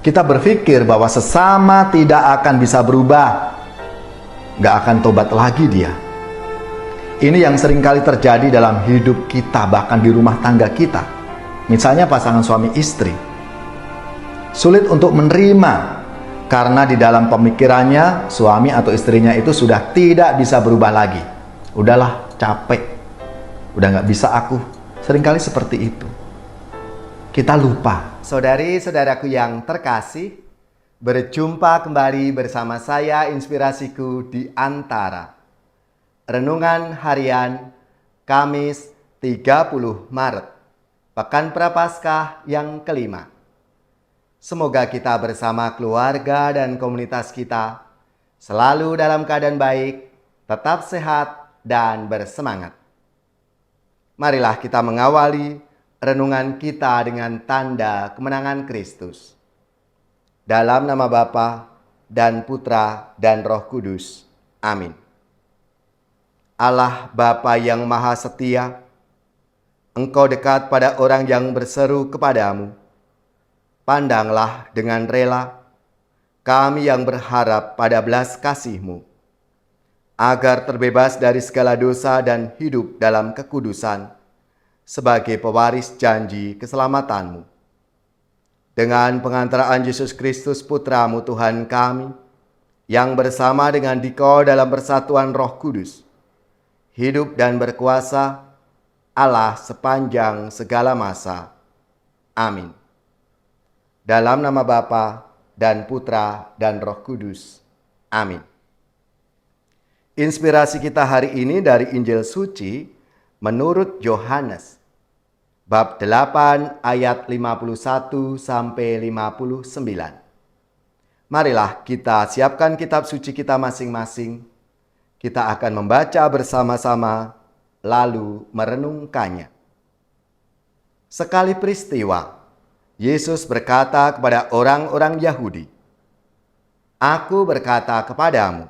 Kita berpikir bahwa sesama tidak akan bisa berubah, gak akan tobat lagi dia. Ini yang seringkali terjadi dalam hidup kita, bahkan di rumah tangga kita. Misalnya pasangan suami istri. Sulit untuk menerima, karena di dalam pemikirannya, suami atau istrinya itu sudah tidak bisa berubah lagi. Udahlah, capek. Udah gak bisa aku. Seringkali seperti itu. Kita lupa. Saudari-saudaraku yang terkasih, berjumpa kembali bersama saya Inspirasiku di Antara. Renungan Harian Kamis 30 Maret, Pekan Prapaskah yang kelima. Semoga kita bersama keluarga dan komunitas kita selalu dalam keadaan baik, tetap sehat dan bersemangat. Marilah kita mengawali renungan kita dengan tanda kemenangan Kristus. Dalam nama Bapa dan Putra dan Roh Kudus. Amin. Allah Bapa yang Maha Setia, Engkau dekat pada orang yang berseru kepadamu. Pandanglah dengan rela kami yang berharap pada belas kasih-Mu, agar terbebas dari segala dosa dan hidup dalam kekudusan, sebagai pewaris janji keselamatan-Mu. Dengan pengantaraan Yesus Kristus Putra-Mu Tuhan kami, yang bersama dengan Dikau dalam persatuan Roh Kudus, hidup dan berkuasa Allah sepanjang segala masa. Amin. Dalam nama Bapa dan Putra dan Roh Kudus. Amin. Inspirasi kita hari ini dari Injil Suci menurut Yohanes, bab 8 ayat 51 sampai 59. Marilah kita siapkan kitab suci kita masing-masing. Kita akan membaca bersama-sama, lalu merenungkannya. Sekali peristiwa, Yesus berkata kepada orang-orang Yahudi, "Aku berkata kepadamu,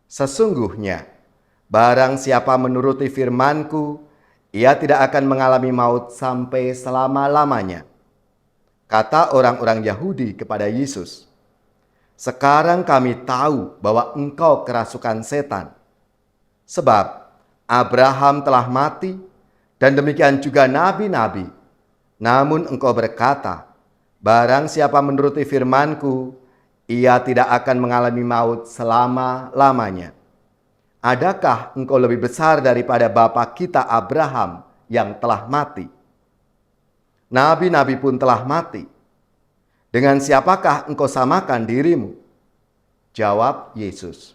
sesungguhnya barang siapa menuruti firman-Ku, ia tidak akan mengalami maut sampai selama-lamanya." Kata orang-orang Yahudi kepada Yesus, "Sekarang kami tahu bahwa engkau kerasukan setan. Sebab Abraham telah mati, dan demikian juga nabi-nabi. Namun engkau berkata, barang siapa menuruti firman-Ku, ia tidak akan mengalami maut selama-lamanya. Adakah engkau lebih besar daripada bapa kita Abraham yang telah mati? Nabi-nabi pun telah mati. Dengan siapakah engkau samakan dirimu?" Jawab Yesus,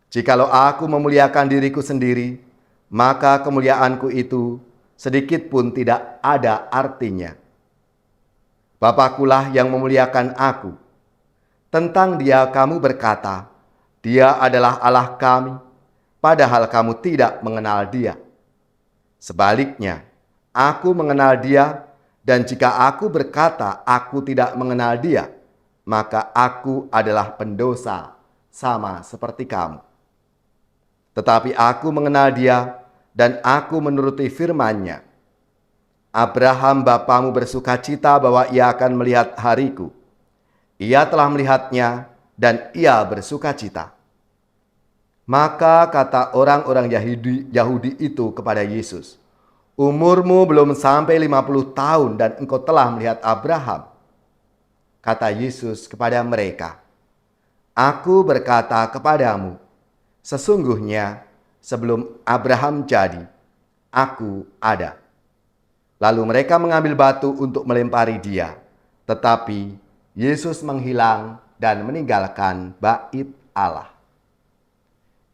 "Jikalau aku memuliakan diriku sendiri, maka kemuliaanku itu sedikit pun tidak ada artinya. Bapakulah yang memuliakan aku. Tentang dia kamu berkata, dia adalah Allah kami, padahal kamu tidak mengenal dia. Sebaliknya, aku mengenal dia, dan jika aku berkata aku tidak mengenal dia, maka aku adalah pendosa sama seperti kamu. Tetapi aku mengenal dia, dan aku menuruti firman-Nya. Abraham bapamu bersuka cita bahwa ia akan melihat hariku. Ia telah melihatnya, dan ia bersuka cita." Maka kata orang-orang Yahudi itu kepada Yesus, "Umurmu belum sampai 50 tahun dan engkau telah melihat Abraham." Kata Yesus kepada mereka, "Aku berkata kepadamu, sesungguhnya sebelum Abraham jadi, aku ada." Lalu mereka mengambil batu untuk melempari dia. Tetapi Yesus menghilang dan meninggalkan bait Allah.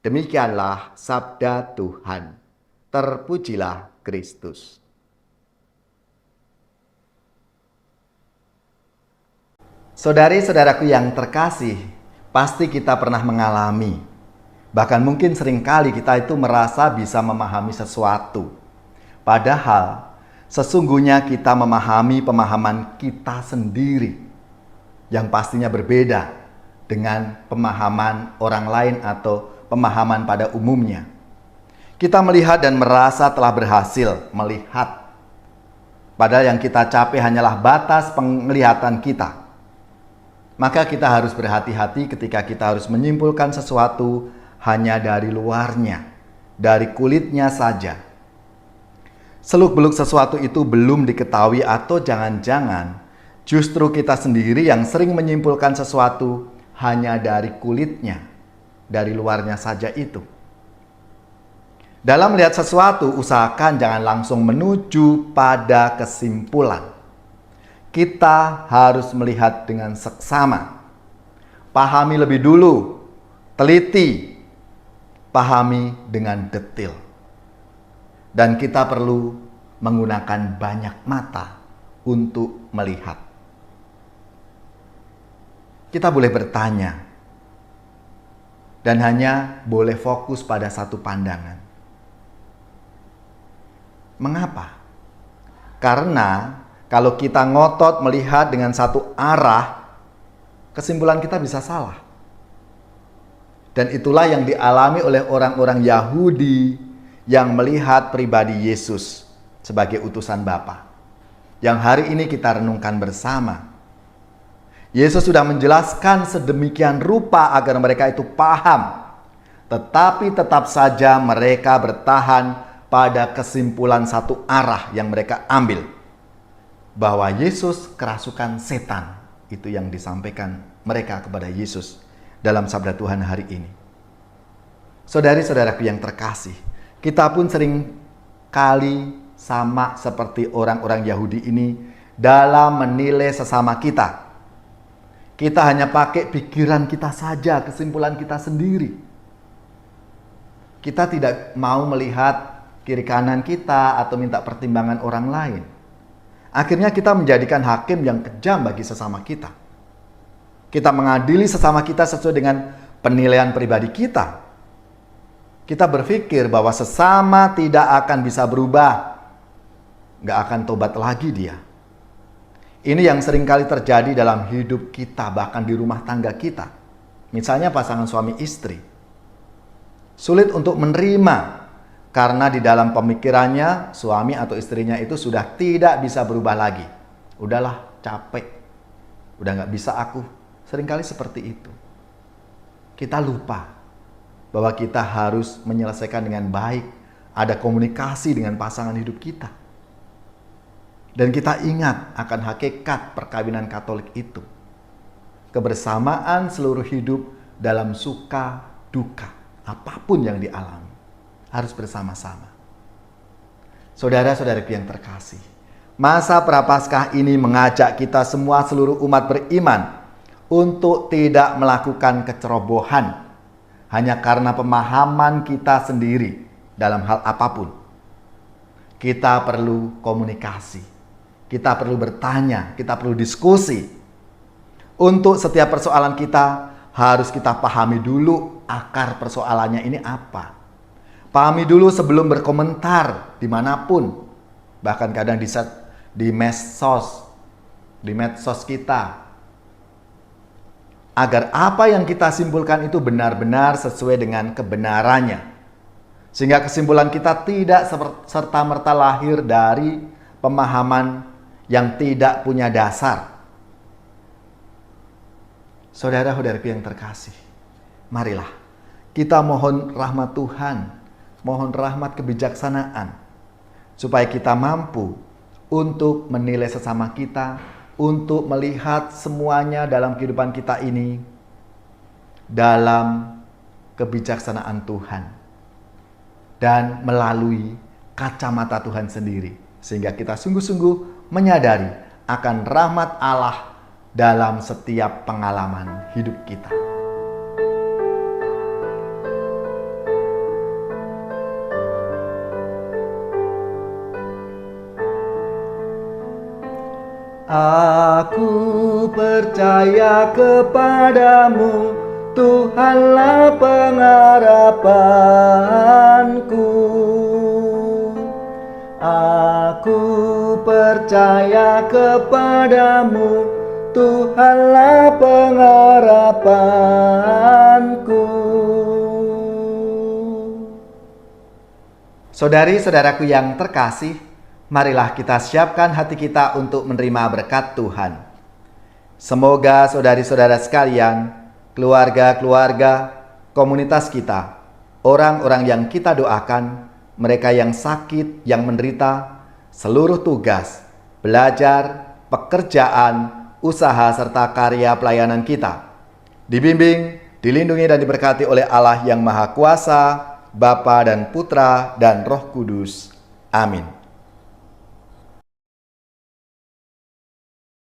Demikianlah sabda Tuhan. Terpujilah Kristus. Saudari-saudaraku yang terkasih, pasti kita pernah mengalami, bahkan mungkin seringkali kita itu merasa bisa memahami sesuatu. Padahal sesungguhnya kita memahami pemahaman kita sendiri, yang pastinya berbeda dengan pemahaman orang lain atau pemahaman pada umumnya. Kita melihat dan merasa telah berhasil melihat, padahal yang kita capai hanyalah batas penglihatan kita. Maka kita harus berhati-hati ketika kita harus menyimpulkan sesuatu hanya dari luarnya, dari kulitnya saja. Seluk-beluk sesuatu itu belum diketahui atau jangan-jangan justru kita sendiri yang sering menyimpulkan sesuatu hanya dari kulitnya, dari luarnya saja itu. Dalam melihat sesuatu, usahakan jangan langsung menuju pada kesimpulan. Kita harus melihat dengan seksama. Pahami lebih dulu, teliti, pahami dengan detail. Dan kita perlu menggunakan banyak mata untuk melihat. Kita boleh bertanya dan hanya boleh fokus pada satu pandangan. Mengapa? Karena kalau kita ngotot melihat dengan satu arah, kesimpulan kita bisa salah. Dan itulah yang dialami oleh orang-orang Yahudi yang melihat pribadi Yesus sebagai utusan Bapa. Yang hari ini kita renungkan bersama. Yesus sudah menjelaskan sedemikian rupa agar mereka itu paham. Tetapi tetap saja mereka bertahan pada kesimpulan satu arah yang mereka ambil. Bahwa Yesus kerasukan setan. Itu yang disampaikan mereka kepada Yesus dalam sabda Tuhan hari ini. Saudari-saudaraku yang terkasih, kita pun sering kali sama seperti orang-orang Yahudi ini dalam menilai sesama kita. Kita hanya pakai pikiran kita saja, kesimpulan kita sendiri. Kita tidak mau melihat kiri kanan kita atau minta pertimbangan orang lain. Akhirnya kita menjadikan hakim yang kejam bagi sesama kita. Kita mengadili sesama kita sesuai dengan penilaian pribadi kita. Kita berpikir bahwa sesama tidak akan bisa berubah. Nggak akan tobat lagi dia. Ini yang seringkali terjadi dalam hidup kita, bahkan di rumah tangga kita. Misalnya pasangan suami istri. Sulit untuk menerima, karena di dalam pemikirannya, suami atau istrinya itu sudah tidak bisa berubah lagi. Udahlah, capek. Udah nggak bisa aku. Seringkali seperti itu. Kita lupa bahwa kita harus menyelesaikan dengan baik. Ada komunikasi dengan pasangan hidup kita. Dan kita ingat akan hakikat perkawinan Katolik itu. Kebersamaan seluruh hidup dalam suka duka. Apapun yang dialami. Harus bersama-sama. Saudara-saudaraku yang terkasih. Masa Prapaskah ini mengajak kita semua seluruh umat beriman untuk tidak melakukan kecerobohan hanya karena pemahaman kita sendiri dalam hal apapun. Kita perlu komunikasi, kita perlu bertanya, kita perlu diskusi. Untuk setiap persoalan kita harus kita pahami dulu akar persoalannya ini apa. Pahami dulu sebelum berkomentar dimanapun, bahkan kadang di medsos kita. Agar apa yang kita simpulkan itu benar-benar sesuai dengan kebenarannya. Sehingga kesimpulan kita tidak serta-merta lahir dari pemahaman yang tidak punya dasar. Saudara-saudaraku yang terkasih, marilah kita mohon rahmat Tuhan, mohon rahmat kebijaksanaan, supaya kita mampu untuk menilai sesama kita, untuk melihat semuanya dalam kehidupan kita ini dalam kebijaksanaan Tuhan dan melalui kacamata Tuhan sendiri, sehingga kita sungguh-sungguh menyadari akan rahmat Allah dalam setiap pengalaman hidup kita. Aku percaya kepadamu, Tuhanlah pengharapanku. Aku percaya kepadamu, Tuhanlah pengharapanku. Saudari-saudaraku yang terkasih, marilah kita siapkan hati kita untuk menerima berkat Tuhan. Semoga saudari-saudara sekalian, keluarga-keluarga, komunitas kita, orang-orang yang kita doakan, mereka yang sakit, yang menderita, seluruh tugas, belajar, pekerjaan, usaha, serta karya pelayanan kita dibimbing, dilindungi, dan diberkati oleh Allah yang Maha Kuasa, Bapa dan Putra dan Roh Kudus. Amin.